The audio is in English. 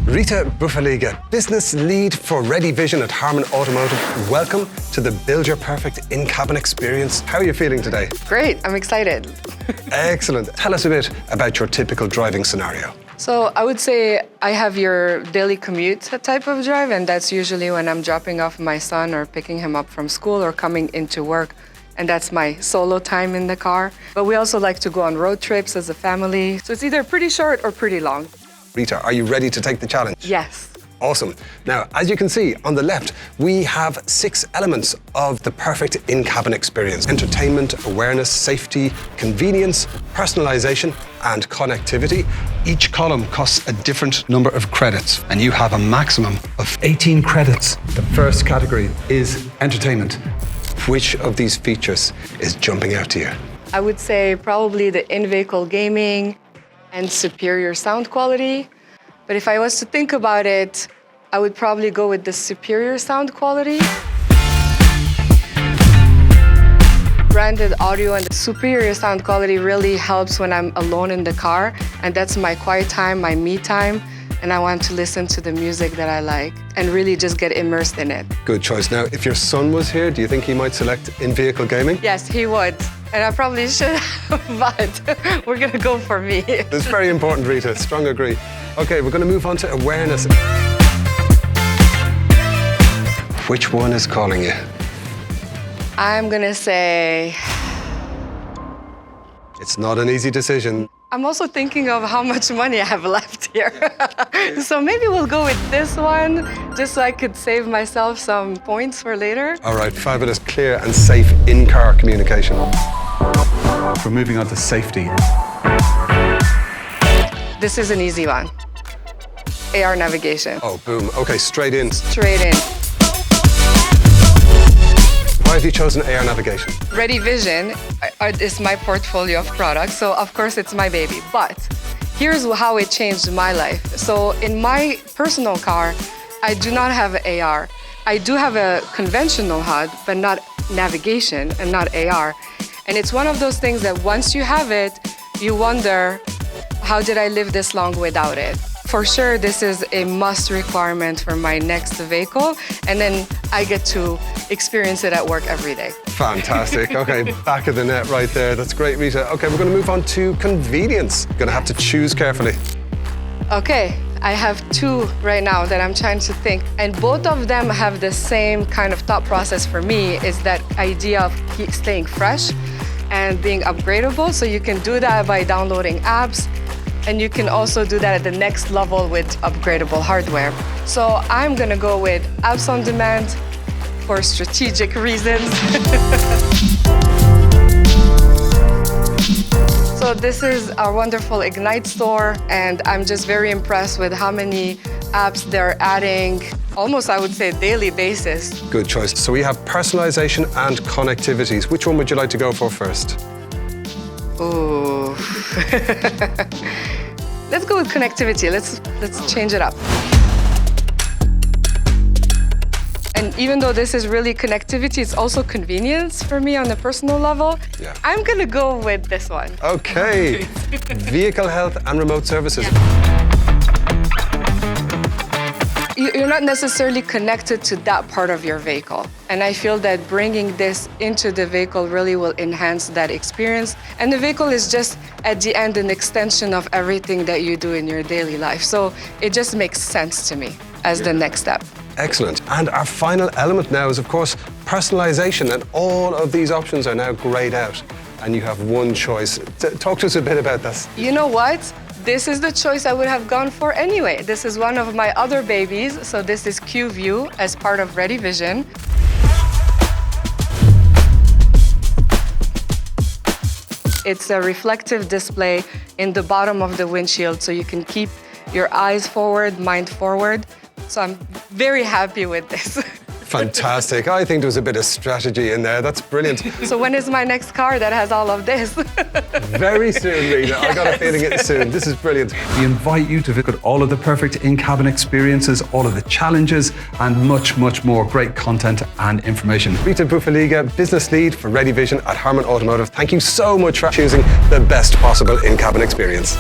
Rhita Boufelliga, business lead for Ready Vision at HARMAN Automotive. Welcome to the Build Your Perfect in-cabin experience. How are you feeling today? Great, I'm excited. Excellent. Tell us a bit about your typical driving scenario. So I would say I have your daily commute type of drive, and that's usually when I'm dropping off my son or picking him up from school or coming into work. And that's my solo time in the car. But we also like to go on road trips as a family. So it's either pretty short or pretty long. Rita, are you ready to take the challenge? Yes. Awesome. Now, as you can see on the left, we have 6 elements of the perfect in-cabin experience: entertainment, awareness, safety, convenience, personalization, and connectivity. Each column costs a different number of credits, and you have a maximum of 18 credits. The first category is entertainment. Which of these features is jumping out to you? I would say probably the in-vehicle gaming and superior sound quality. But if I was to think about it, I would probably go with the superior sound quality. Branded audio and the superior sound quality really helps when I'm alone in the car, and that's my quiet time, my me time, and I want to listen to the music that I like and really just get immersed in it. Good choice. Now, if your son was here, do you think he might select in-vehicle gaming? Yes, he would. And I probably should, but we're gonna go for me. It's very important, Rita. Strong agree. Okay, we're gonna move on to awareness. Which one is calling you? I'm gonna say... It's not an easy decision. I'm also thinking of how much money I have left here. So maybe we'll go with this one, just so I could save myself some points for later. All right, fabulous, clear and safe in-car communication. We're moving on to safety. This is an easy one. AR navigation. Oh, boom. Okay, straight in. Straight in. Why have you chosen AR navigation? Ready Vision is my portfolio of products, so of course it's my baby. But here's how it changed my life. So in my personal car, I do not have AR. I do have a conventional HUD, but not navigation and not AR. And it's one of those things that once you have it, you wonder, how did I live this long without it? For sure, this is a must requirement for my next vehicle, and then I get to experience it at work every day. Fantastic. Okay, back of the net right there. That's great, Rita. Okay, we're going to move on to convenience. Going to have to choose carefully. Okay, I have 2 right now that I'm trying to think, and both of them have the same kind of thought process for me, is that idea of staying fresh and being upgradable. So you can do that by downloading apps, and you can also do that at the next level with upgradable hardware. So I'm gonna go with apps on demand for strategic reasons. So this is our wonderful Ignite store, and I'm just very impressed with how many apps they're adding, almost I would say daily basis. Good choice. So we have personalization and connectivities. Which one would you like to go for first? Ooh. Let's go with connectivity. Let's change it up. And even though this is really connectivity, it's also convenience for me on a personal level. Yeah. I'm gonna go with this one. Okay. Vehicle health and remote services. You're not necessarily connected to that part of your vehicle. And I feel that bringing this into the vehicle really will enhance that experience. And the vehicle is just, at the end, an extension of everything that you do in your daily life. So it just makes sense to me as the next step. Excellent. And our final element now is, of course, personalization. And all of these options are now grayed out. And you have one choice. Talk to us a bit about this. You know what? This is the choice I would have gone for anyway. This is one of my other babies. So this is Q View as part of Ready Vision. It's a reflective display in the bottom of the windshield, so you can keep your eyes forward, mind forward. So I'm very happy with this. Fantastic. I think there was a bit of strategy in there. That's brilliant. So when is my next car that has all of this? Very soon, Rita. Yes. I got a feeling it's soon. This is brilliant. We invite you to visit all of the perfect in-cabin experiences, all of the challenges, and much, much more great content and information. Rhita Boufelliga, business lead for Ready Vision at HARMAN Automotive. Thank you so much for choosing the best possible in-cabin experience.